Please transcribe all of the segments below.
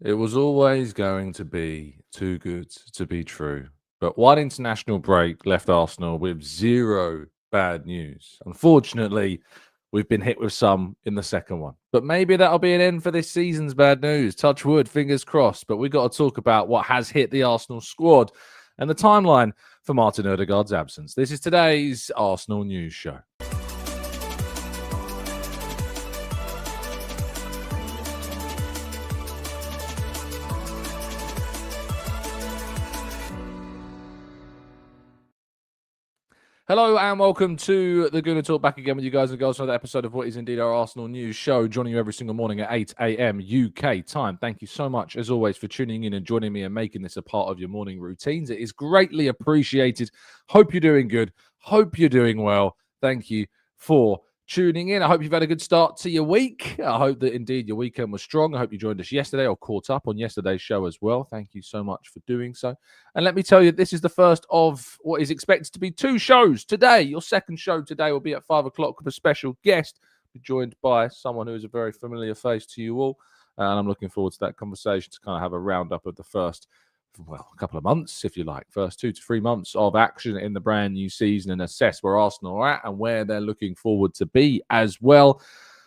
It was always going to be too good to be true. But one international break left Arsenal with zero bad news. Unfortunately, we've been hit with some in the second one. But maybe that'll be an end for this season's bad news. Touch wood, fingers crossed. But we've got to talk about what has hit the Arsenal squad and the timeline for Martin Ødegaard's absence. This is today's Arsenal News Show. Hello and welcome to the Gooner Talk, back again with you guys and girls for another episode of what is indeed our Arsenal News Show, joining you every single morning at 8 a.m. UK time. Thank you so much, as always, for tuning in and joining me and making this a part of your morning routines. It is greatly appreciated. Hope you're doing good. Hope you're doing well. Thank you for tuning in. I hope you've had a good start to your week. I hope that indeed your weekend was strong. I hope you joined us yesterday or caught up on yesterday's show as well. Thank you so much for doing so. And let me tell you, this is the first of what is expected to be two shows today. Your second show today will be at 5 o'clock with a special guest, joined by someone who is a very familiar face to you all. And I'm looking forward to that conversation to kind of have a roundup of the first, well, a couple of months, if you like, first 2 to 3 months of action in the brand new season and assess where Arsenal are at and where they're looking forward to be as well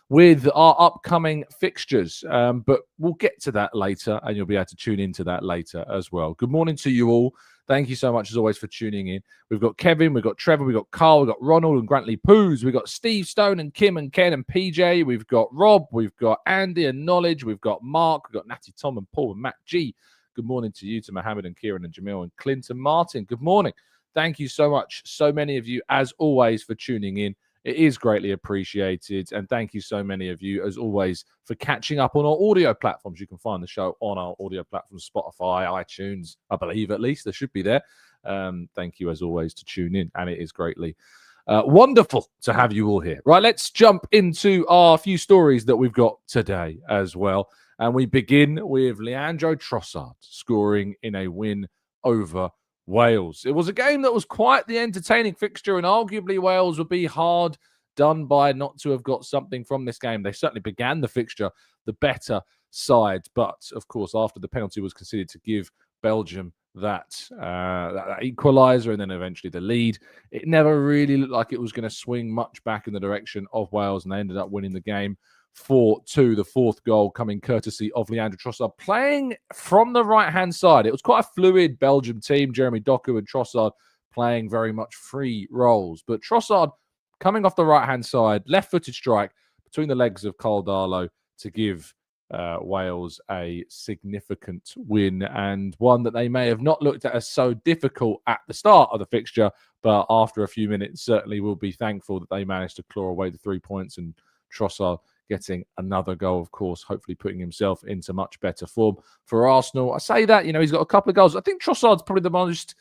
with our upcoming fixtures. But we'll get to that later and you'll be able to tune into that later as well. Good morning to you all. Thank you so much, as always, for tuning in. We've got Kevin, we've got Trevor, we've got Carl, we've got Ronald and Grantley Poos, we've got Steve Stone and Kim and Ken and PJ, we've got Rob, we've got Andy and Knowledge, we've got Mark, we've got Natty, Tom and Paul and Matt G. Good morning to you, to Mohammed and Kieran and Jamil and Clinton Martin. Good morning. Thank you so much, so many of you, as always, for tuning in. It is greatly appreciated. And thank you so many of you, as always, for catching up on our audio platforms. You can find the show on our audio platforms, Spotify, iTunes, I believe at least. They should be there. Thank you, as always, to tune in. And it is greatly wonderful to have you all here. Right, let's jump into our few stories that we've got today as well. And we begin with Leandro Trossard scoring in a win over Wales. It was a game that was quite the entertaining fixture, and arguably Wales would be hard done by not to have got something from this game. They certainly began the fixture the better side, but of course, after the penalty was conceded to give Belgium that equaliser and then eventually the lead, it never really looked like it was going to swing much back in the direction of Wales, and they ended up winning the game 4-2, the fourth goal coming courtesy of Leandro Trossard, playing from the right-hand side. It was quite a fluid Belgium team, Jeremy Doku and Trossard playing very much free roles. But Trossard coming off the right-hand side, left-footed strike between the legs of Carl Darlow to give Wales a significant win, and one that they may have not looked at as so difficult at the start of the fixture, but after a few minutes certainly will be thankful that they managed to claw away the 3 points, and Trossard getting another goal, of course, hopefully putting himself into much better form for Arsenal. I say that, he's got a couple of goals. I think Trossard's probably the most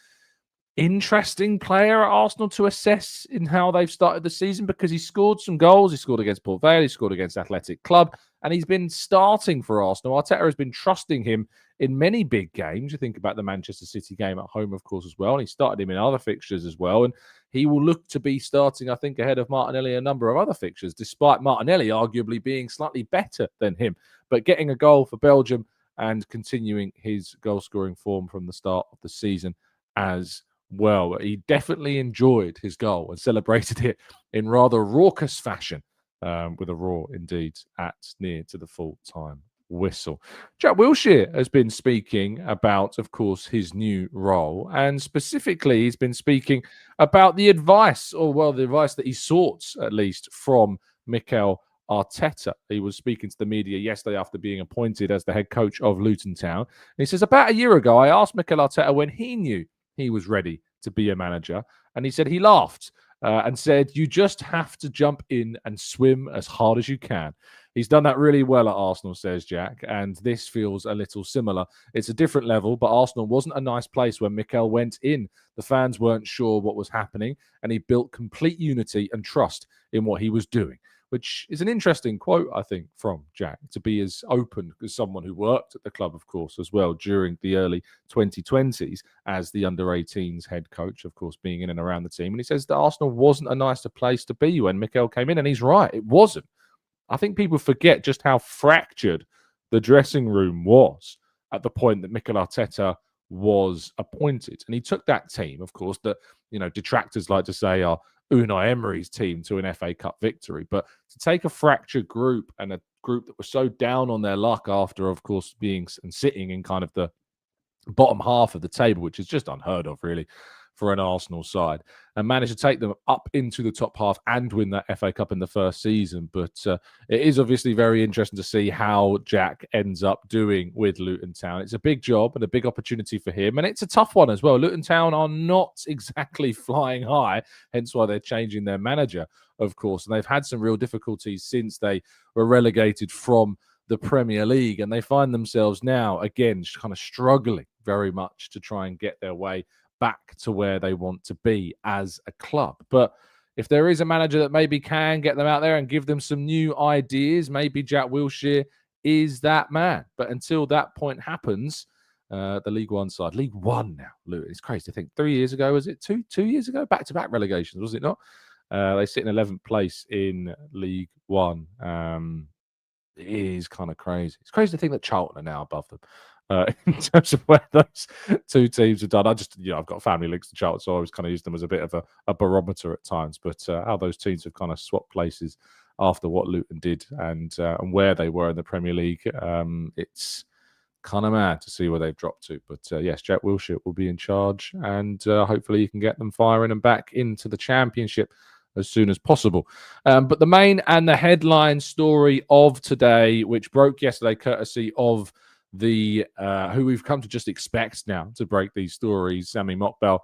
interesting player at Arsenal to assess in how they've started the season, because he scored some goals. He scored against Port Vale, he scored against Athletic Club, and he's been starting for Arsenal. Arteta has been trusting him in many big games. You think about the Manchester City game at home, of course, as well, and he started him in other fixtures as well, and he will look to be starting, I think, ahead of Martinelli a number of other fixtures, despite Martinelli arguably being slightly better than him. But getting a goal for Belgium and continuing his goal-scoring form from the start of the season as well. He definitely enjoyed his goal and celebrated it in rather raucous fashion, with a roar indeed at near to the full-time whistle. Jack Wilshere has been speaking about, of course, his new role, and specifically he's been speaking about the advice, or well, the advice that he sought, at least, from Mikel Arteta. He was speaking to the media yesterday after being appointed as the head coach of Luton Town. And he says, about a year ago, I asked Mikel Arteta when he knew he was ready to be a manager, and he said he laughed and said, you just have to jump in and swim as hard as you can. He's done that really well at Arsenal, says Jack, and this feels a little similar. It's a different level, but Arsenal wasn't a nice place when Mikel went in. The fans weren't sure what was happening, and he built complete unity and trust in what he was doing, which is an interesting quote, I think, from Jack, to be as open as someone who worked at the club, of course, as well, during the early 2020s as the under-18s head coach, of course, being in and around the team. And he says that Arsenal wasn't a nicer place to be when Mikel came in, and he's right, it wasn't. I think people forget just how fractured the dressing room was at the point that Mikel Arteta was appointed. And he took that team, of course, that, detractors like to say are Unai Emery's team to an FA Cup victory. But to take a fractured group and a group that was so down on their luck after, of course, being and sitting in kind of the bottom half of the table, which is just unheard of, really, for an Arsenal side, and managed to take them up into the top half and win that FA Cup in the first season. But it is obviously very interesting to see how Jack ends up doing with Luton Town. It's a big job and a big opportunity for him, and it's a tough one as well. Luton Town are not exactly flying high, hence why they're changing their manager, of course, and they've had some real difficulties since they were relegated from the Premier League, and they find themselves now, again, kind of struggling very much to try and get their way back to where they want to be as a club. But if there is a manager that maybe can get them out there and give them some new ideas, maybe Jack Wilshere is that man. But until that point happens, the League One side, League One now, Luton, it's crazy to think 3 years ago, was it 2 years ago? Back-to-back relegations, was it not? They sit in 11th place in League One. It is kind of crazy. It's crazy to think that Charlton are now above them. In terms of where those two teams have done. I've got family links to Charlton, so I always kind of use them as a bit of a barometer at times. But how those teams have kind of swapped places after what Luton did and where they were in the Premier League, it's kind of mad to see where they've dropped to. But yes, Jack Wilshere will be in charge, and hopefully you can get them firing and back into the Championship as soon as possible. But the main and the headline story of today, which broke yesterday courtesy of the who we've come to just expect now to break these stories, Sammy Mokbel,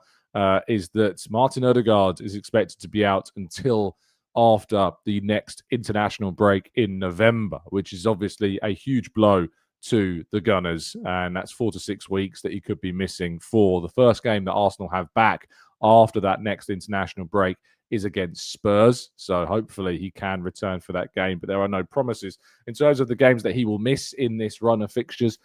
is that Martin Ødegaard is expected to be out until after the next international break in November, which is obviously a huge blow to the Gunners, and that's 4 to 6 weeks that he could be missing for the first game that Arsenal have back after that next international break is against Spurs. So hopefully he can return for that game, but there are no promises in terms of the games that he will miss in this run of fixtures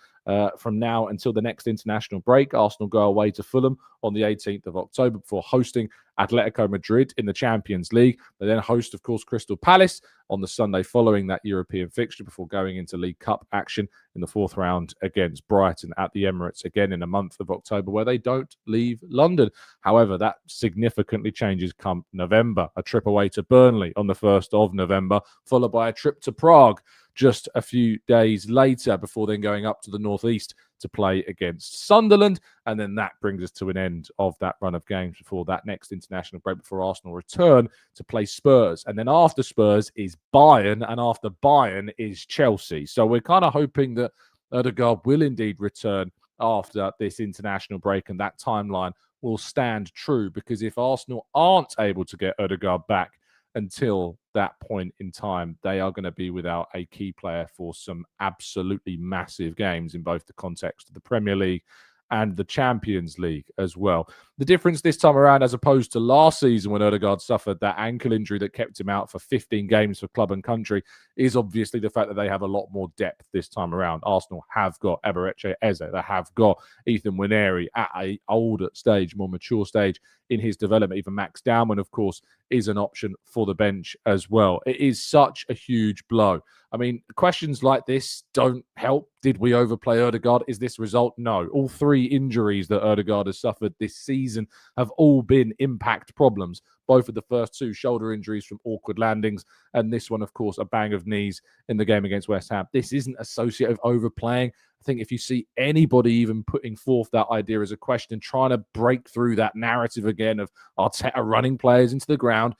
from now until the next international break. Arsenal go away to Fulham on the 18th of October before hosting Atletico Madrid in the Champions League. They then host, of course, Crystal Palace on the Sunday following that European fixture before going into League Cup action in the fourth round against Brighton at the Emirates again in the month of October, where they don't leave London. However, that significantly changes come November. A trip away to Burnley on the 1st of November, followed by a trip to Prague just a few days later before then going up to the northeast to play against Sunderland. And then that brings us to an end of that run of games before that next international break, before Arsenal return to play Spurs. And then after Spurs is Bayern, and after Bayern is Chelsea. So we're kind of hoping that Ødegaard will indeed return after this international break, and that timeline will stand true, because if Arsenal aren't able to get Ødegaard back until that point in time, they are going to be without a key player for some absolutely massive games in both the context of the Premier League and the Champions League as well. The difference this time around, as opposed to last season when Ødegaard suffered that ankle injury that kept him out for 15 games for club and country, is obviously the fact that they have a lot more depth this time around. Arsenal have got Eberechi Eze, they have got Ethan Nwaneri at an older stage, more mature stage in his development. Even Max Downman, of course, is an option for the bench as well. It is such a huge blow. I mean, questions like this don't help. Did we overplay Ødegaard? Is this result? No. All three injuries that Ødegaard has suffered this season have all been impact problems. Both of the first two shoulder injuries from awkward landings, and this one, of course, a bang of knees in the game against West Ham. This isn't associated with overplaying. I think if you see anybody even putting forth that idea as a question, trying to break through that narrative again of Arteta running players into the ground,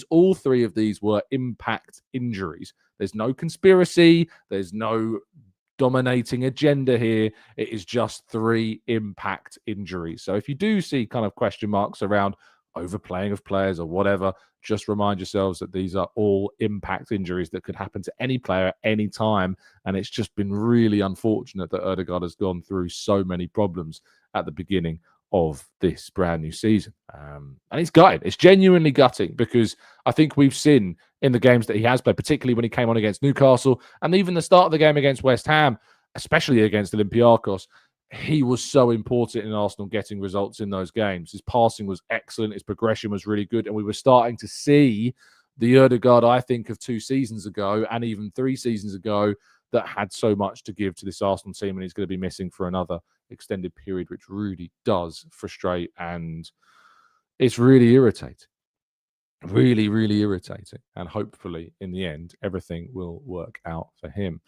all three of these were impact injuries. There's no conspiracy. There's no dominating agenda here. It is just three impact injuries. So if you do see kind of question marks around overplaying of players or whatever, just remind yourselves that these are all impact injuries that could happen to any player at any time. And it's just been really unfortunate that Ødegaard has gone through so many problems at the beginning of this brand new season. And it's gutting. It's genuinely gutting, because I think we've seen in the games that he has played, particularly when he came on against Newcastle and even the start of the game against West Ham, especially against Olympiacos, he was so important in Arsenal getting results in those games. His passing was excellent. His progression was really good. And we were starting to see the Ødegaard, I think, of 2 seasons ago and even 3 seasons ago that had so much to give to this Arsenal team, and he's going to be missing for another extended period, which really does frustrate, and it's really irritating. Really, really irritating. And hopefully, in the end, everything will work out for him.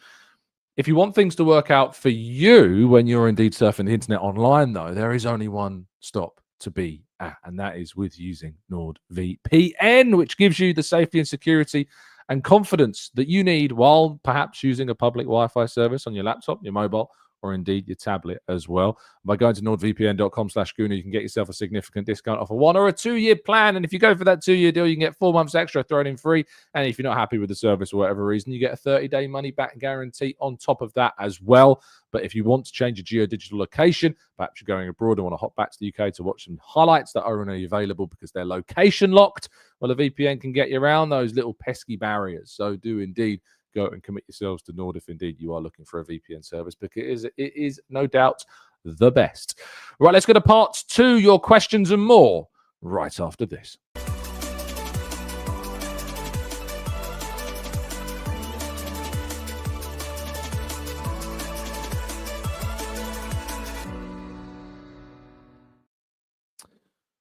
If you want things to work out for you when you're indeed surfing the internet online, though, there is only one stop to be at, and that is with using NordVPN, which gives you the safety and security and confidence that you need while perhaps using a public Wi-Fi service on your laptop, your mobile, or indeed your tablet as well. By going to nordvpn.com/Gooner, you can get yourself a significant discount off a 1 or a 2-year plan. And if you go for that 2-year deal, you can get 4 months extra thrown in free. And if you're not happy with the service for whatever reason, you get a 30-day money-back guarantee on top of that as well. But if you want to change your geodigital location, perhaps you're going abroad and want to hop back to the UK to watch some highlights that are only available because they're location locked, well, a VPN can get you around those little pesky barriers. So do indeed go and commit yourselves to Nord if indeed you are looking for a VPN service, because it is no doubt the best. Right, let's go to part 2, your questions and more, right after this.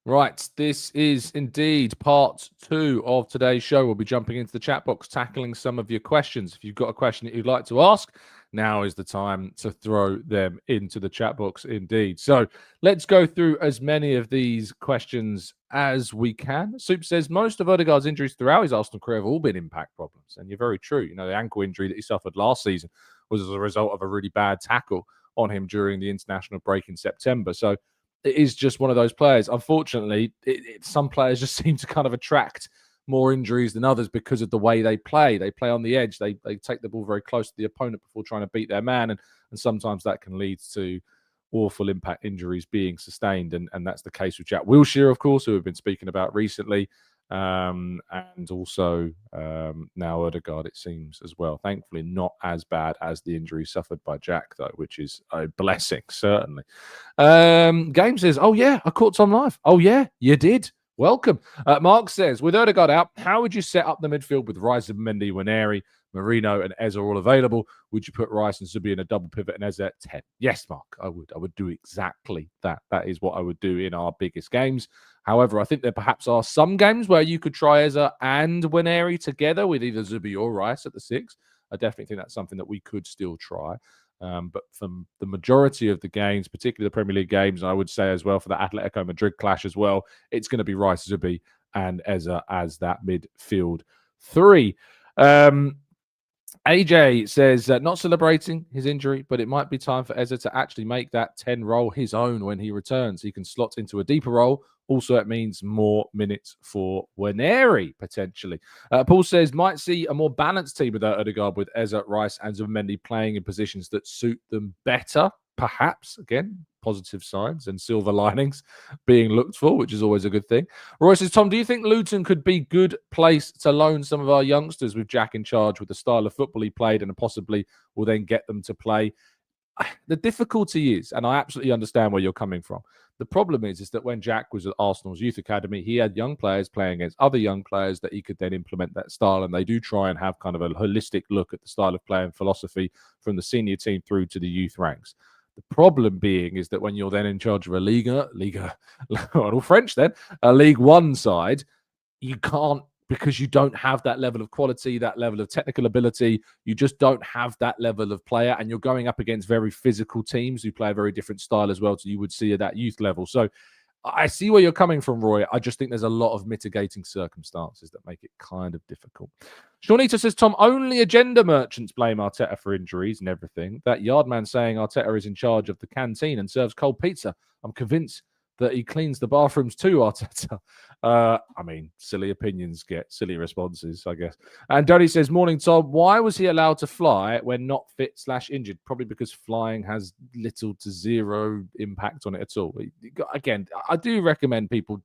Right, this is indeed part 2 of today's show. We'll be jumping into the chat box, tackling some of your questions. If you've got a question that you'd like to ask, now is the time to throw them into the chat box indeed. So let's go through as many of these questions as we can. Soup says, most of Ødegaard's injuries throughout his Arsenal career have all been impact problems. And you're very true. You know, the ankle injury that he suffered last season was as a result of a really bad tackle on him during the international break in September. So it is just one of those players. Unfortunately, some players just seem to kind of attract more injuries than others because of the way they play. They play on the edge. They take the ball very close to the opponent before trying to beat their man. And sometimes that can lead to awful impact injuries being sustained. And that's the case with Jack Wilshere, of course, who we've been speaking about recently. And also now Ødegaard, it seems, as well. Thankfully, not as bad as the injury suffered by Jack, though, which is a blessing, certainly. Game says, oh, yeah, I caught Tom live. Oh, yeah, you did. Welcome. Mark says, with Ødegaard out, how would you set up the midfield with Rice and Mendy, Nwaneri, Marino and Eze all available? Would you put Rice and Zubi in a double pivot and Eze at 10? Yes, Mark, I would. I would do exactly that. That is what I would do in our biggest games. However, I think there perhaps are some games where you could try Eze and Nwaneri together with either Zubi or Rice at the 6. I definitely think that's something that we could still try. But from the majority of the games, particularly the Premier League games, I would say as well for the Atletico Madrid clash as well, it's going to be Rice, Zubi and Eze as that midfield 3. AJ says, not celebrating his injury, but it might be time for Eze to actually make that 10 role his own when he returns. He can slot into a deeper role. Also, it means more minutes for Nwaneri, potentially. Paul says, might see a more balanced team without Ødegaard, with Eze, Rice and Zubimendi playing in positions that suit them better. Perhaps, again, positive signs and silver linings being looked for, which is always a good thing. Roy says, Tom, do you think Luton could be a good place to loan some of our youngsters with Jack in charge with the style of football he played, and possibly will then get them to play? The difficulty is, and I absolutely understand where you're coming from, the problem is that when Jack was at Arsenal's youth academy, he had young players playing against other young players that he could then implement that style, and they do try and have kind of a holistic look at the style of play and philosophy from the senior team through to the youth ranks. The problem being is that when you're then in charge of a Liga, all French then, a League One side, you can't, because you don't have that level of quality, that level of technical ability. You just don't have that level of player, and you're going up against very physical teams who play a very different style as well, so you would see at that youth level. So I see where you're coming from, Roy. I just think there's a lot of mitigating circumstances that make it kind of difficult. Shawnita says, Tom, only agenda merchants blame Arteta for injuries and everything. That Yardman saying Arteta is in charge of the canteen and serves cold pizza. I'm convinced that he cleans the bathrooms too, Arteta. I mean, silly opinions get silly responses, I guess. And Donny says, morning, Tom. Why was he allowed to fly when not fit/injured? Probably because flying has little to zero impact on it at all. Again, I do recommend people,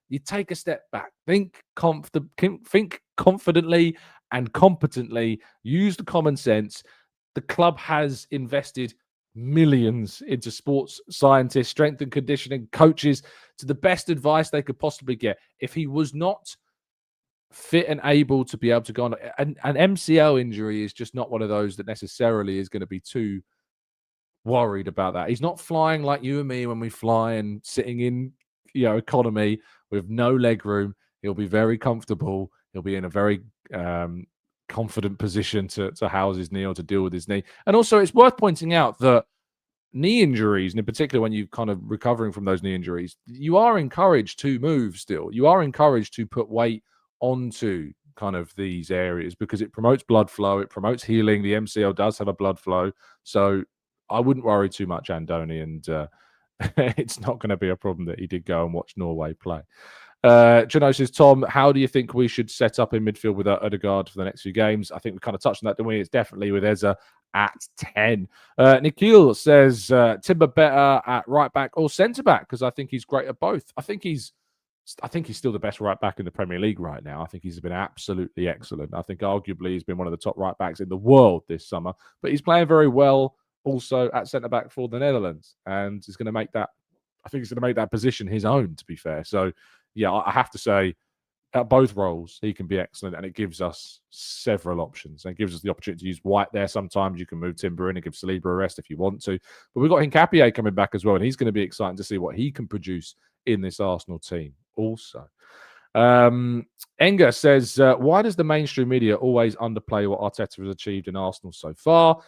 you take a step back, think confidently and competently, use the common sense. The club has invested millions into sports scientists, strength and conditioning coaches, to the best advice they could possibly get. If he was not fit and able to be able to go on. An MCL injury is just not one of those that necessarily is going to be too worried about that. He's not flying like you and me when we fly and sitting in, economy with no leg room. He'll be very comfortable. He'll be in a very confident position to house his knee or to deal with his knee. And also, it's worth pointing out that knee injuries, and in particular when you're kind of recovering from those knee injuries, you are encouraged to move still. You are encouraged to put weight onto kind of these areas because it promotes blood flow, it promotes healing. The MCL does have a blood flow. So I wouldn't worry too much, Andoni, and it's not going to be a problem that he did go and watch Norway play. Jano says, Tom, how do you think we should set up in midfield with Ødegaard for the next few games? I think we kind of touched on that, didn't we? It's definitely with Eza at 10. Nikhil says, Timber better at right back or centre back because I think he's great at both. I think he's still the best right back in the Premier League right now. I think he's been absolutely excellent. I think arguably he's been one of the top right backs in the world this summer, but he's playing very well also at centre back for the Netherlands, and he's going to make that. I think he's going to make that position his own. To be fair, so yeah, I have to say, at both roles, he can be excellent, and it gives us several options. And it gives us the opportunity to use White there. Sometimes you can move Timber in and give Saliba a rest if you want to. But we've got Hincapié coming back as well, and he's going to be exciting to see what he can produce in this Arsenal team also. Enger says, why does the mainstream media always underplay what Arteta has achieved in Arsenal so far?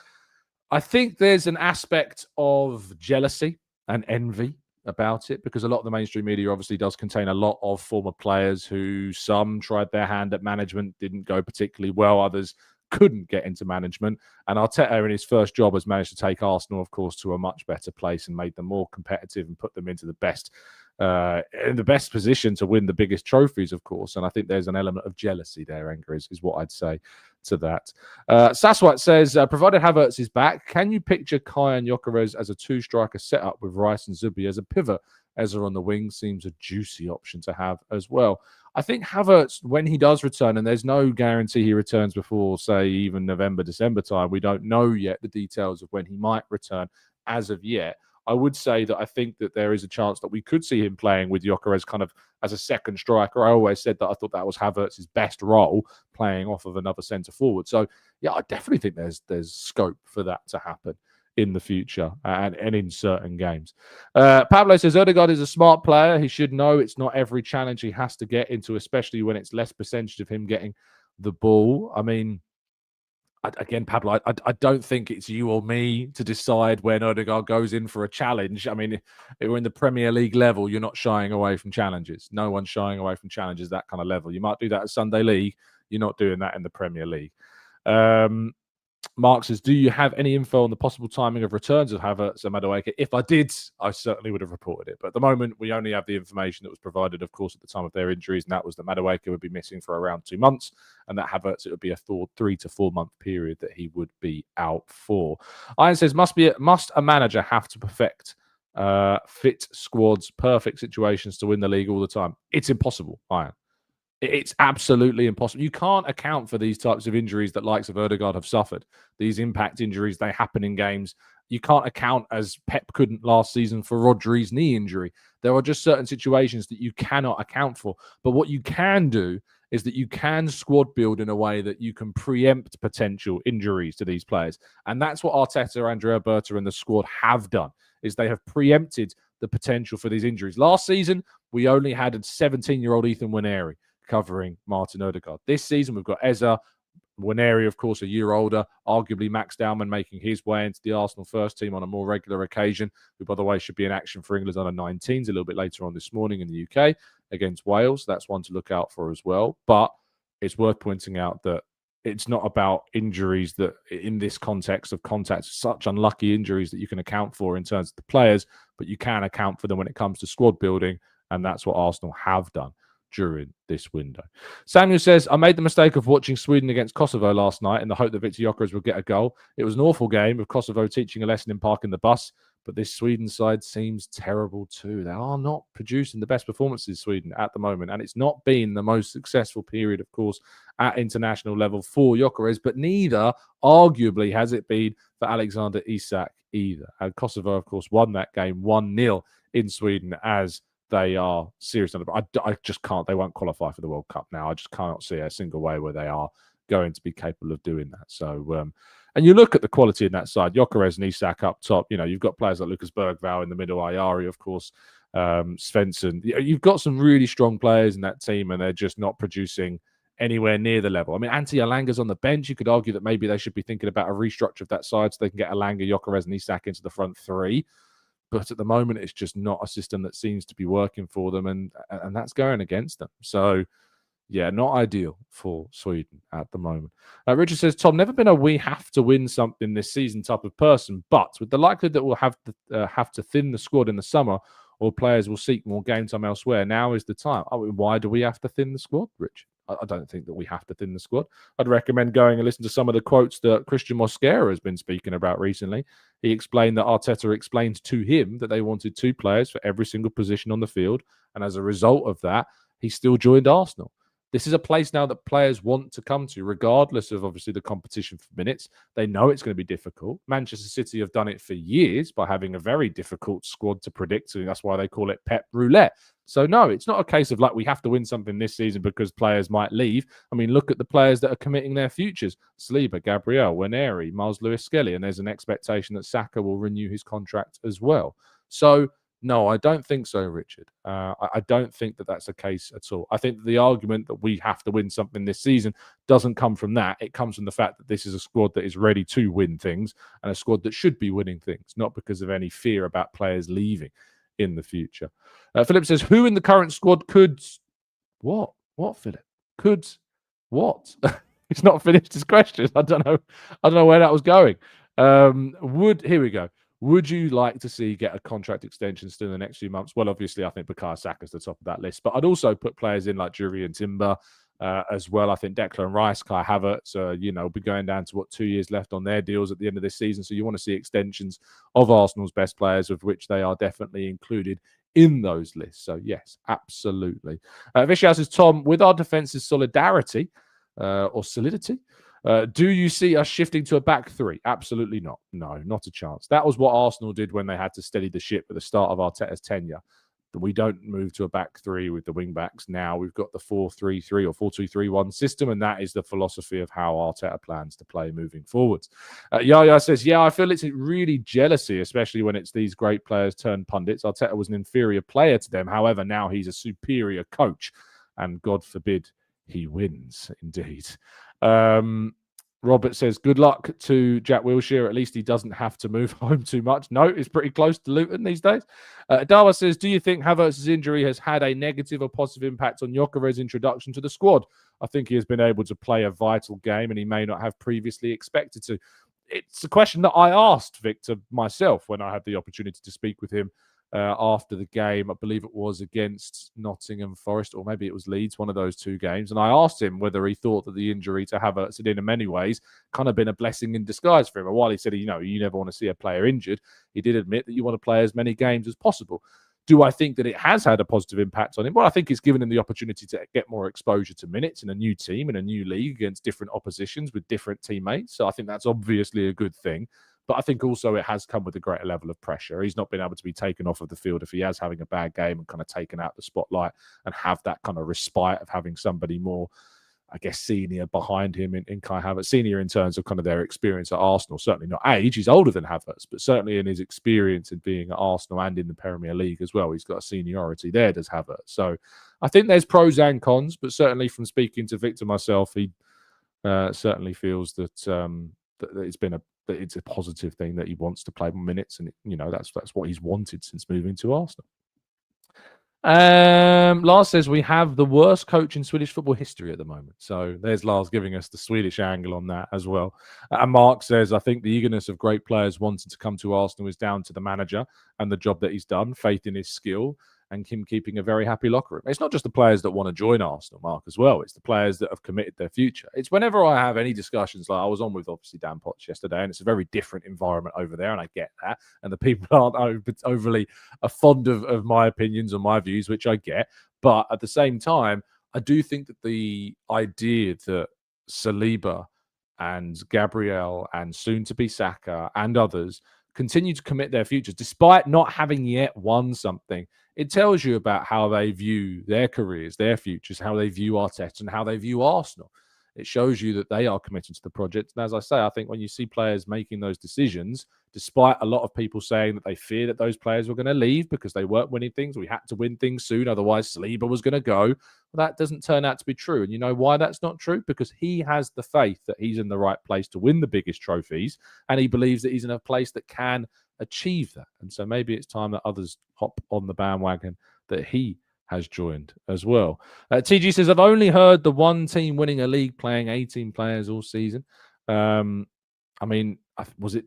I think there's an aspect of jealousy and envy about it because a lot of the mainstream media obviously does contain a lot of former players who some tried their hand at management, didn't go particularly well, others couldn't get into management, and Arteta in his first job has managed to take Arsenal, of course, to a much better place and made them more competitive and put them into the best in the best position to win the biggest trophies, of course. And I think there's an element of jealousy there, Enger, is what I'd say to that. Saswat says, provided Havertz is back, can you picture Kai and Gyökeres as a two-striker setup with Rice and Zubi as a pivot? Ezra on the wing seems a juicy option to have as well. I think Havertz, when he does return, and there's no guarantee he returns before, say, even November, December time, we don't know yet the details of when he might return as of yet. I would say that I think that there is a chance that we could see him playing with Gyökeres kind of as a second striker. I always said that I thought that was Havertz's best role, playing off of another centre forward. So, yeah, I definitely think there's scope for that to happen in the future and in certain games. Pablo says, Ødegaard is a smart player. He should know it's not every challenge he has to get into, especially when it's less percentage of him getting the ball. I mean, again, Pablo, I don't think it's you or me to decide when Ødegaard goes in for a challenge. I mean, if we're in the Premier League level, you're not shying away from challenges. No one's shying away from challenges that kind of level. You might do that at Sunday League. You're not doing that in the Premier League. Mark says, do you have any info on the possible timing of returns of Havertz and Madueke? If I did, I certainly would have reported it. But at the moment, we only have the information that was provided, of course, at the time of their injuries, and that was that Madueke would be missing for around 2 months, and that Havertz, it would be a 3 to 4 month period that he would be out for. Iron says, must a manager have to perfect fit squads, perfect situations to win the league all the time? It's impossible, Iron. It's absolutely impossible. You can't account for these types of injuries that likes of Ødegaard have suffered. These impact injuries, they happen in games. You can't account, as Pep couldn't last season, for Rodri's knee injury. There are just certain situations that you cannot account for. But what you can do is that you can squad build in a way that you can preempt potential injuries to these players. And that's what Arteta, Andrea Berta, and the squad have done, is they have preempted the potential for these injuries. Last season, we only had a 17-year-old Ethan Nwaneri covering Martin Ødegaard. This season, we've got Eza, Nwaneri, of course, a year older, arguably Max Dowman making his way into the Arsenal first team on a more regular occasion, who, by the way, should be in action for England's under-19s a little bit later on this morning in the UK against Wales. That's one to look out for as well. But it's worth pointing out that it's not about injuries that, in this context of contact, such unlucky injuries that you can account for in terms of the players, but you can account for them when it comes to squad building, and that's what Arsenal have done during this window. Samuel says, I made the mistake of watching Sweden against Kosovo last night in the hope that Victor Gyökeres would get a goal. It was an awful game, with Kosovo teaching a lesson in parking the bus, but this Sweden side seems terrible too. They are not producing the best performances, Sweden, at the moment, and it's not been the most successful period, of course, at international level for Gyökeres, but neither, arguably, has it been for Alexander Isak either. And Kosovo, of course, won that game 1-0 in Sweden as they are serious. I just can't. They won't qualify for the World Cup now. I just cannot see a single way where they are going to be capable of doing that. So, and you look at the quality in that side, Gyökeres and Isak up top. You've got players like Lucas Bergvall in the middle, Ayari, of course, Svensson. You've got some really strong players in that team, and they're just not producing anywhere near the level. I mean, Ante Alanga's on the bench. You could argue that maybe they should be thinking about a restructure of that side so they can get Alanga, Gyökeres, and Isak into the front three. But at the moment, it's just not a system that seems to be working for them, and that's going against them. So, yeah, not ideal for Sweden at the moment. Richard says, Tom, never been a we have to win something this season type of person, but with the likelihood that we'll have to thin the squad in the summer, or players will seek more game time elsewhere, now is the time. Why do we have to thin the squad, Rich? I don't think that we have to thin the squad. I'd recommend going and listen to some of the quotes that Christian Mosquera has been speaking about recently. He explained that Arteta explained to him that they wanted 2 players for every single position on the field. And as a result of that, he still joined Arsenal. This is a place now that players want to come to, regardless of obviously the competition for minutes. They know it's going to be difficult. Manchester City have done it for years by having a very difficult squad to predict. And that's why they call it Pep Roulette. So no, it's not a case of like we have to win something this season because players might leave. I mean, look at the players that are committing their futures. Saliba, Gabriel, Waneri, Miles Lewis-Skelly, and there's an expectation that Saka will renew his contract as well. So no, I don't think so, Richard. I don't think that that's the case at all. I think the argument that we have to win something this season doesn't come from that. It comes from the fact that this is a squad that is ready to win things and a squad that should be winning things, not because of any fear about players leaving in the future. Philip says, who in the current squad could... What? What, Philip? Could what? He's not finished his question. I don't know where that was going. Here we go. Would you like to see get a contract extension still in the next few months? Well, obviously, I think Bukayo Saka's the top of that list. But I'd also put players in like Jurriën Timber as well. I think Declan Rice, Kai Havertz, will be going down to 2 years left on their deals at the end of this season. So you want to see extensions of Arsenal's best players, of which they are definitely included in those lists. So yes, absolutely. Vishal says, Tom, with our defense's solidarity or solidity, do you see us shifting to a back 3? Absolutely not. No, not a chance. That was what Arsenal did when they had to steady the ship at the start of Arteta's tenure. We don't move to a back 3 with the wing backs now. We've got the 4-3-3 or 4-2-3-1 system, and that is the philosophy of how Arteta plans to play moving forwards. Yaya says, yeah, I feel it's really jealousy, especially when it's these great players turned pundits. Arteta was an inferior player to them. However, now he's a superior coach, and God forbid he wins, indeed. Robert says, good luck to Jack Wilshere. At least he doesn't have to move home too much. No, it's pretty close to Luton these days. Dawa says, do you think Havertz's injury has had a negative or positive impact on Gyökeres' introduction to the squad? I think he has been able to play a vital game and he may not have previously expected to. It's a question that I asked Victor myself when I had the opportunity to speak with him after the game. I believe it was against Nottingham Forest, or maybe it was Leeds, one of those 2 games. And I asked him whether he thought that the injury to Havertz had in many ways kind of been a blessing in disguise for him. And while he said, you never want to see a player injured, he did admit that you want to play as many games as possible. Do I think that it has had a positive impact on him? Well, I think it's given him the opportunity to get more exposure to minutes in a new team, in a new league against different oppositions with different teammates. So I think that's obviously a good thing. But I think also it has come with a greater level of pressure. He's not been able to be taken off of the field if he is having a bad game and kind of taken out the spotlight and have that kind of respite of having somebody more, I guess, senior behind him in Kai Havertz. Senior in terms of kind of their experience at Arsenal. Certainly not age. He's older than Havertz, but certainly in his experience in being at Arsenal and in the Premier League as well. He's got a seniority there, does Havertz. So I think there's pros and cons, but certainly from speaking to Victor myself, he certainly feels that, that it's a positive thing that he wants to play more minutes, and that's what he's wanted since moving to Arsenal. Lars says we have the worst coach in Swedish football history at the moment. So there's Lars giving us the Swedish angle on that as well. And Mark says, I think the eagerness of great players wanting to come to Arsenal is down to the manager and the job that he's done, faith in his skill, and him keeping a very happy locker room. It's not just the players that want to join Arsenal, Mark, as well. It's the players that have committed their future. It's whenever I have any discussions, like I was on with, obviously, Dan Potts yesterday, and it's a very different environment over there, and I get that. And the people aren't overly fond of my opinions or my views, which I get. But at the same time, I do think that the idea that Saliba and Gabriel and soon-to-be Saka and others continue to commit their futures despite not having yet won something. It tells you about how they view their careers, their futures, how they view Arteta, and how they view Arsenal. It shows you that they are committed to the project. And as I say, I think when you see players making those decisions, despite a lot of people saying that they fear that those players were going to leave because they weren't winning things, we had to win things soon, otherwise Saliba was going to go. Well, that doesn't turn out to be true. And you know why that's not true? Because he has the faith that he's in the right place to win the biggest trophies, and he believes that he's in a place that can achieve that. And so maybe it's time that others hop on the bandwagon that he has joined as well. TG says, I've only heard the one team winning a league playing 18 players all season. I mean, was it...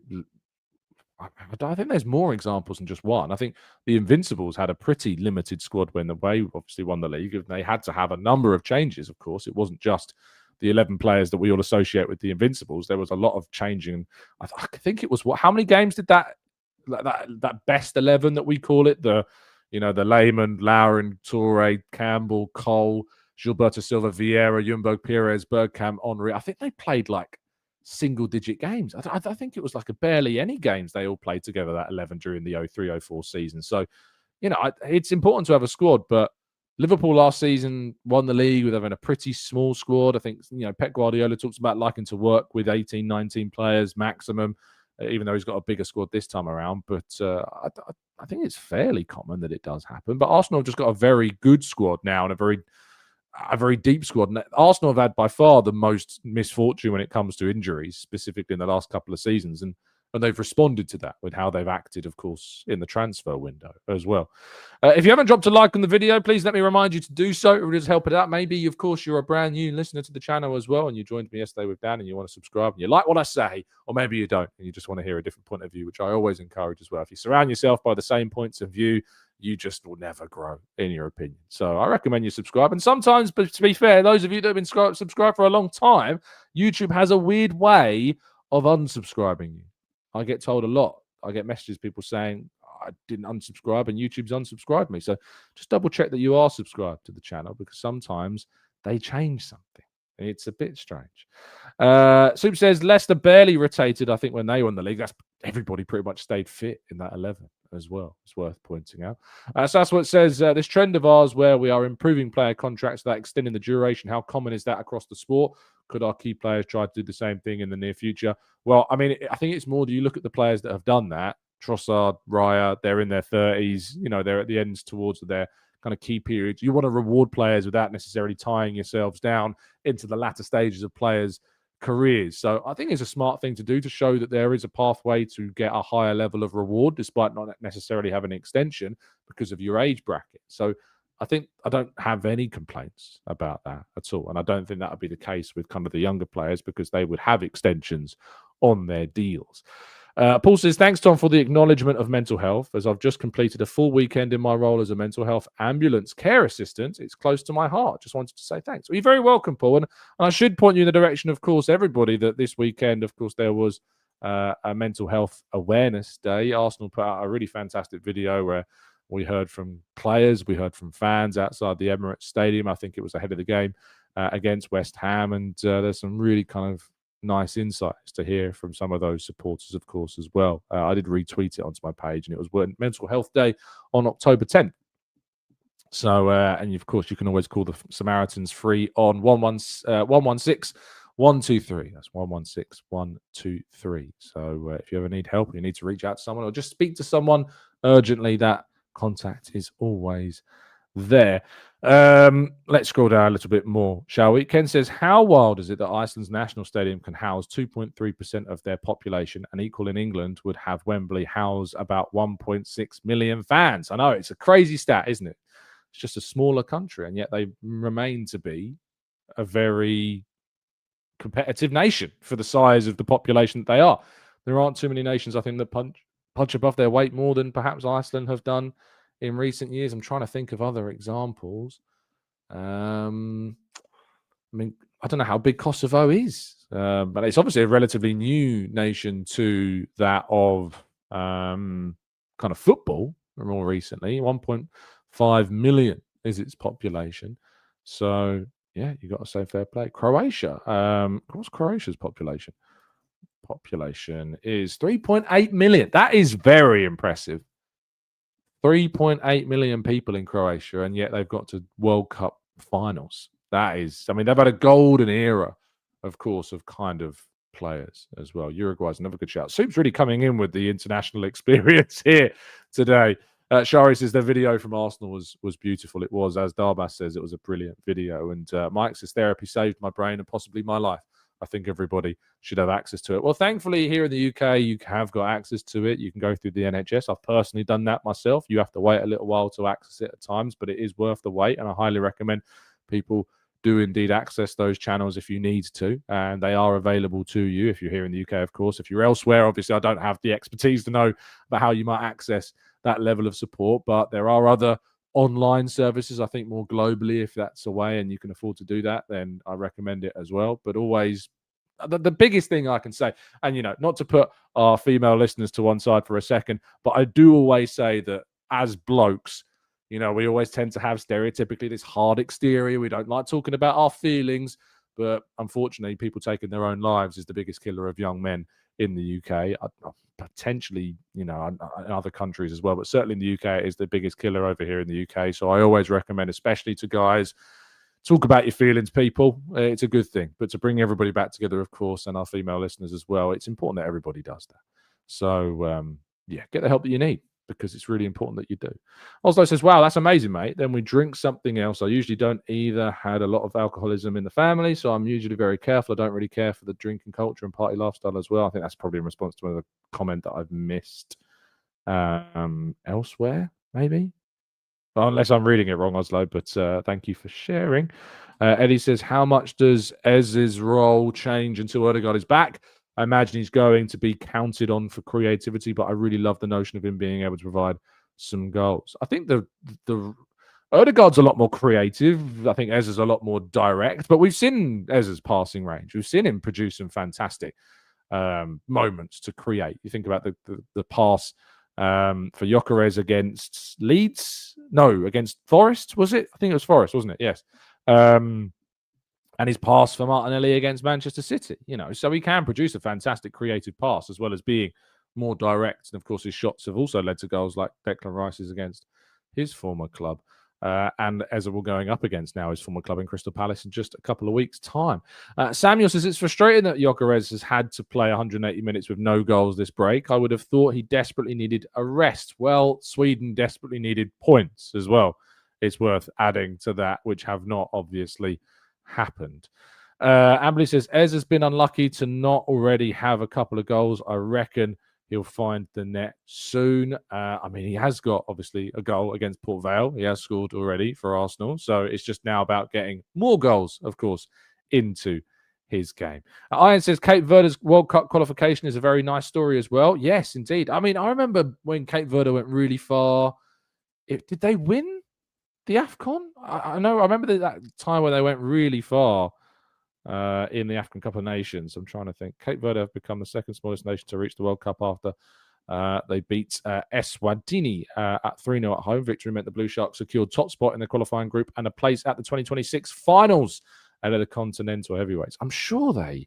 I think there's more examples than just one. I think the Invincibles had a pretty limited squad when they obviously won the league. They had to have a number of changes, of course. It wasn't just the 11 players that we all associate with the Invincibles. There was a lot of changing. I think it was... How many games did that best 11 that we call it, the Lehmann, Lauren, Toure, Campbell, Cole, Gilberto Silva, Vieira, Ljungberg, Pires, Bergkamp, Henry. I think they played like single-digit games. I think it was like barely any games they all played together, that 11, during the 03-04 season. So, it's important to have a squad, but Liverpool last season won the league with having a pretty small squad. I think, Pep Guardiola talks about liking to work with 18, 19 players maximum, even though he's got a bigger squad this time around. But I think it's fairly common that it does happen. But Arsenal have just got a very good squad now and a very deep squad. And Arsenal have had by far the most misfortune when it comes to injuries, specifically in the last couple of seasons. And they've responded to that with how they've acted, of course, in the transfer window as well. If you haven't dropped a like on the video, please let me remind you to do so. It really does help it out. Maybe, of course, you're a brand new listener to the channel as well, and you joined me yesterday with Dan and you want to subscribe and you like what I say, or maybe you don't and you just want to hear a different point of view, which I always encourage as well. If you surround yourself by the same points of view, you just will never grow, in your opinion. So I recommend you subscribe. And sometimes, but to be fair, those of you that have been subscribed for a long time, YouTube has a weird way of unsubscribing you. I get told a lot. I get messages, people saying, I didn't unsubscribe and YouTube's unsubscribed me. So just double check that you are subscribed to the channel, because sometimes they change something. It's a bit strange. Soup says, Leicester barely rotated, I think, when they won the league. Everybody pretty much stayed fit in that 11 as well. It's worth pointing out. So that's what it says. This trend of ours where we are improving player contracts without extending the duration, how common is that across the sport? Could our key players try to do the same thing in the near future? Well, I mean, I think it's more, do you look at the players that have done that? Trossard, Raya, they're in their 30s. They're at the ends towards their kind of key periods. You want to reward players without necessarily tying yourselves down into the latter stages of players' careers. So I think it's a smart thing to do to show that there is a pathway to get a higher level of reward despite not necessarily having an extension because of your age bracket. So I don't have any complaints about that at all. And I don't think that would be the case with kind of the younger players, because they would have extensions on their deals. Paul says, thanks, Tom, for the acknowledgement of mental health. As I've just completed a full weekend in my role as a mental health ambulance care assistant, it's close to my heart. Just wanted to say thanks. Well, you're very welcome, Paul. And I should point you in the direction, of course, everybody, that this weekend, of course, there was a mental health awareness day. Arsenal put out a really fantastic video where we heard from players, we heard from fans outside the Emirates Stadium. I think it was ahead of the game against West Ham. And there's some really kind of nice insights to hear from some of those supporters, of course, as well. I did retweet it onto my page, and it was Mental Health Day on October 10th. So, and of course, you can always call the Samaritans free on 116 123. That's 116 123. So if you ever need help, you need to reach out to someone or just speak to someone urgently, that contact is always there. Let's scroll down a little bit more, shall we? Ken says, how wild is it that Iceland's national stadium can house 2.3% of their population, and equal in England would have Wembley house about 1.6 million fans? I know, it's a crazy stat, isn't it? It's just a smaller country, and yet they remain to be a very competitive nation for the size of the population that they are. There aren't too many nations, I think, that punch above their weight more than perhaps Iceland have done in recent years. I'm trying to think of other examples. I mean, I don't know how big Kosovo is, but it's obviously a relatively new nation to that of kind of football more recently. 1.5 million is its population. So, yeah, you got to say fair play. Croatia. What's Croatia's population? population is 3.8 million. That is very impressive. 3.8 million people in Croatia, and yet they've got to World Cup finals. That is, I mean, they've had a golden era, of course, of kind of players as well. Uruguay's another good shout. Soup's really coming in with the international experience here today. Shari says their video from Arsenal was beautiful. It was, as Darbas says, it was a brilliant video. And Mike says therapy saved my brain and possibly my life. I think everybody should have access to it. Well, thankfully, here in the UK, you have got access to it. You can go through the NHS. I've personally done that myself. You have to wait a little while to access it at times, but it is worth the wait. And I highly recommend people do indeed access those channels if you need to. And they are available to you if you're here in the UK, of course. If you're elsewhere, obviously, I don't have the expertise to know about how you might access that level of support. But there are other online services, I think, more globally. If that's a way and you can afford to do that, then I recommend it as well. But always, the biggest thing I can say, and, you know, not to put our female listeners to one side for a second, but I do always say that as blokes, you know, we always tend to have stereotypically this hard exterior. We don't like talking about our feelings, but unfortunately, people taking their own lives is the biggest killer of young men in the UK. Potentially, you know, in other countries as well, but certainly in the UK, it is the biggest killer over here in the UK. So I always recommend, especially to guys, talk about your feelings, people. It's a good thing. But to bring everybody back together, of course, and our female listeners as well, it's important that everybody does that. So, yeah, get the help that you need, because it's really important that you do. Oslo says, wow, that's amazing, mate. Then we drink something else. I usually don't either. Had a lot of alcoholism in the family, so I'm usually very careful. I don't really care for the drinking culture and party lifestyle as well. I think that's probably in response to another comment that I've missed elsewhere, maybe. Well, unless I'm reading it wrong, Oslo, but thank you for sharing. Eddie says, how much does Ez's role change until Ødegaard is back? I imagine he's going to be counted on for creativity, but I really love the notion of him being able to provide some goals. I think the Ødegaard's a lot more creative. I think Ez is a lot more direct, but we've seen Ez's passing range. We've seen him produce some fantastic moments to create. You think about the pass for Gyökeres against Leeds? No, against Forest, was it? I think it was Forest, wasn't it? Yes. And his pass for Martinelli against Manchester City, you know, so he can produce a fantastic creative pass as well as being more direct. And of course, his shots have also led to goals like Declan Rice's against his former club. And as we're going up against now his former club in Crystal Palace in just a couple of weeks' time. Samuel says it's frustrating that Gyökeres has had to play 180 minutes with no goals this break. I would have thought he desperately needed a rest. Well, Sweden desperately needed points as well. It's worth adding to that, which have not obviously happened. Amberley says Ez has been unlucky to not already have a couple of goals. I reckon he'll find the net soon. I mean, he has got obviously a goal against Port Vale. He has scored already for Arsenal, so it's just now about getting more goals, of course, into his game. Ian says Cape Verde's World Cup qualification is a very nice story as well. Yes, indeed. I mean, I remember when Cape Verde went really far. Did they win the AFCON? I know. I remember that time when they went really far in the African Cup of Nations. I'm trying to think. Cape Verde have become the second smallest nation to reach the World Cup after they beat Eswatini at 3-0 at home. Victory meant the Blue Sharks secured top spot in the qualifying group and a place at the 2026 finals out of the Continental Heavyweights. I'm sure they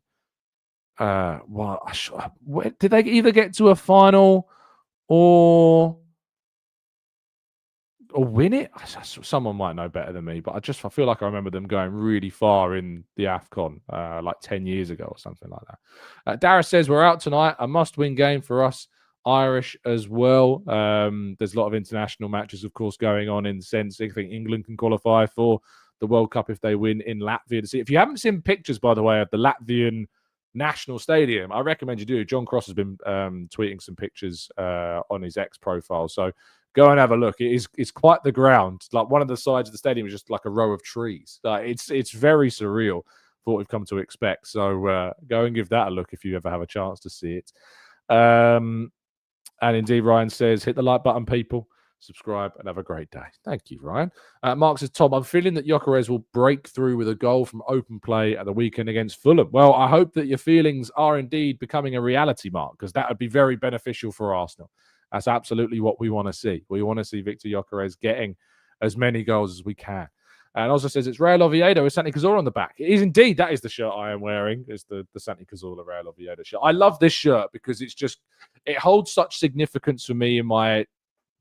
did they either get to a final or win it? Someone might know better than me, but I feel like I remember them going really far in the AFCON like 10 years ago or something like that. Dara says we're out tonight. A must-win game for us Irish as well. There's a lot of international matches, of course, going on in the sense I think England can qualify for the World Cup if they win in Latvia. If you haven't seen pictures, by the way, of the Latvian National Stadium, I recommend you do. John Cross has been tweeting some pictures on his X profile, so go and have a look. It's quite the ground. Like one of the sides of the stadium is just like a row of trees. It's very surreal for what we've come to expect. So go and give that a look if you ever have a chance to see it. And indeed, Ryan says, hit the like button, people. Subscribe and have a great day. Thank you, Ryan. Mark says, Tom, I'm feeling that Gyökeres will break through with a goal from open play at the weekend against Fulham. Well, I hope that your feelings are indeed becoming a reality, Mark, because that would be very beneficial for Arsenal. That's absolutely what we want to see. We want to see Victor Gyökeres getting as many goals as we can. And also says it's Real Oviedo with Santi Cazorla on the back. It is indeed. That is the shirt I am wearing. It's the Santi Cazorla Real Oviedo shirt. I love this shirt because it holds such significance for me in my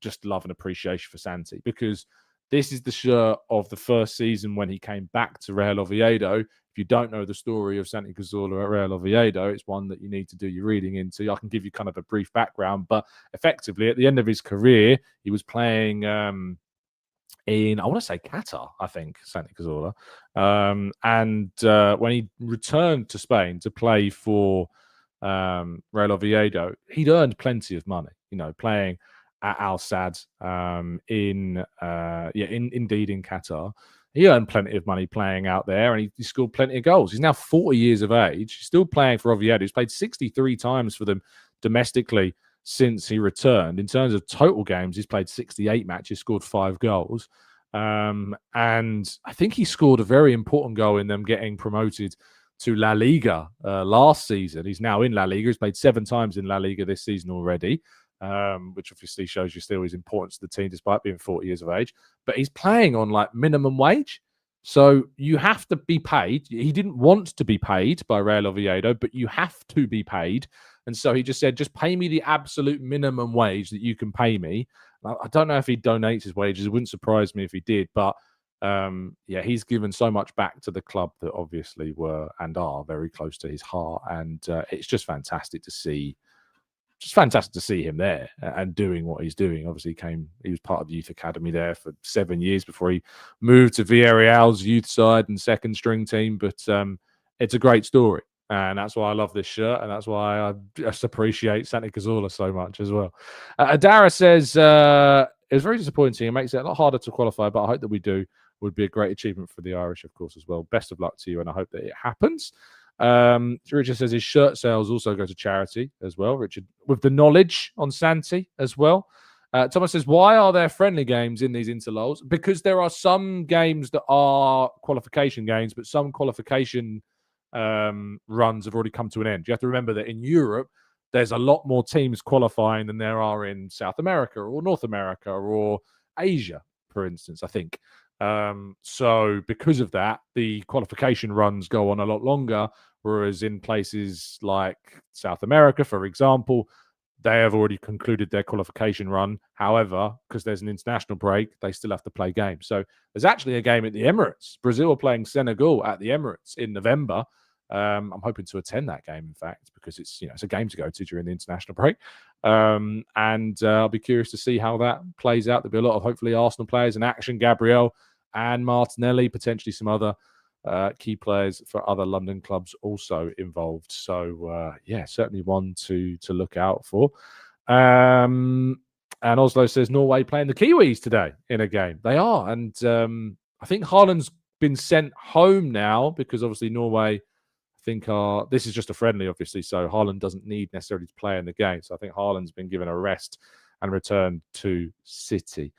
just love and appreciation for Santi, because this is the shirt of the first season when he came back to Real Oviedo. If you don't know the story of Santi Cazorla at Real Oviedo, it's one that you need to do your reading into. I can give you kind of a brief background, but effectively at the end of his career, he was playing in, I want to say Qatar, I think, Santi Cazorla. And when he returned to Spain to play for Real Oviedo, he'd earned plenty of money, playing at Al Sadd in Qatar. He earned plenty of money playing out there, and he scored plenty of goals. He's now 40 years of age. He's still playing for Oviedo. He's played 63 times for them domestically since he returned. In terms of total games, he's played 68 matches, scored 5 goals. And I think he scored a very important goal in them getting promoted to La Liga last season. He's now in La Liga. He's played 7 times in La Liga this season already. Which obviously shows you still his importance to the team despite being 40 years of age. But he's playing on like minimum wage. So you have to be paid. He didn't want to be paid by Real Oviedo, but you have to be paid. And so he just said, just pay me the absolute minimum wage that you can pay me. I don't know if he donates his wages. It wouldn't surprise me if he did. But he's given so much back to the club that obviously were and are very close to his heart. And it's just fantastic to see. Just fantastic to see him there and doing what he's doing. Obviously, he was part of the youth academy there for 7 years before he moved to Villarreal's youth side and second string team. But it's a great story, and that's why I love this shirt, and that's why I just appreciate Santi Cazorla so much as well. Adara says it was very disappointing. It makes it a lot harder to qualify, but I hope that we do. Would be a great achievement for the Irish, of course, as well. Best of luck to you, and I hope that it happens. Richard says his shirt sales also go to charity as well. Richard, with the knowledge on Santi as well. Thomas says, why are there friendly games in these interludes? Because there are some games that are qualification games, but some qualification runs have already come to an end. You have to remember that in Europe, there's a lot more teams qualifying than there are in South America or North America or Asia, for instance, I think. So because of that, the qualification runs go on a lot longer, whereas in places like South America, for example, they have already concluded their qualification run. However, because there's an international break, they still have to play games. So there's actually a game at the Emirates. Brazil are playing Senegal at the Emirates in November. I'm hoping to attend that game, in fact, because it's a game to go to during the international break. And I'll be curious to see how that plays out. There'll be a lot of hopefully Arsenal players in action. Gabriel and Martinelli, potentially some other key players for other London clubs also involved. So, certainly one to look out for. And Oslo says Norway playing the Kiwis today in a game. They are. And I think Haaland's been sent home now because obviously Norway, this is just a friendly, obviously. So Haaland doesn't need necessarily to play in the game. So I think Haaland's been given a rest and returned to City.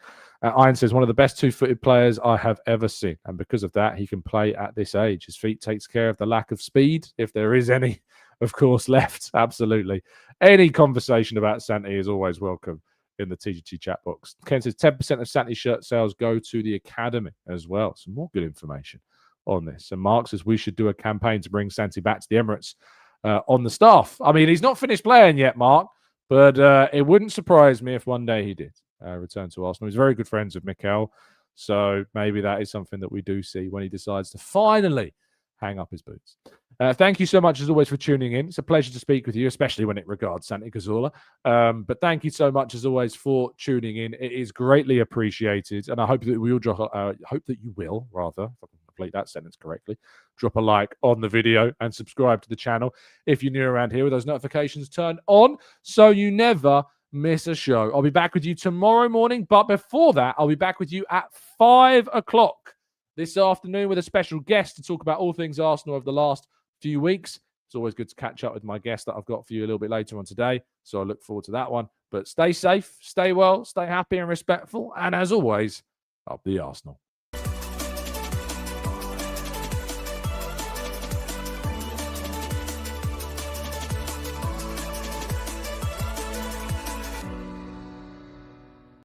Iron says, one of the best two-footed players I have ever seen. And because of that, he can play at this age. His feet takes care of the lack of speed, if there is any, of course, left. Absolutely. Any conversation about Santi is always welcome in the TGT chat box. Ken says 10% of Santi shirt sales go to the academy as well. Some more good information on this. And Mark says we should do a campaign to bring Santi back to the Emirates on the staff. I mean, he's not finished playing yet, Mark, but it wouldn't surprise me if one day he did return to Arsenal. He's very good friends with Mikel, so maybe that is something that we do see when he decides to finally hang up his boots. Thank you so much, as always, for tuning in. It's a pleasure to speak with you, especially when it regards Santi Cazorla. But thank you so much, as always, for tuning in. It is greatly appreciated, and I hope that you will, if I can complete that sentence correctly, drop a like on the video and subscribe to the channel if you're new around here with those notifications turned on, so you never miss a show. I'll be back with you tomorrow morning, but before that, I'll be back with you at 5 o'clock this afternoon with a special guest to talk about all things Arsenal over the last few weeks. It's always good to catch up with my guest that I've got for you a little bit later on today, so I look forward to that one. But stay safe, stay well, stay happy and respectful, and as always, up the Arsenal.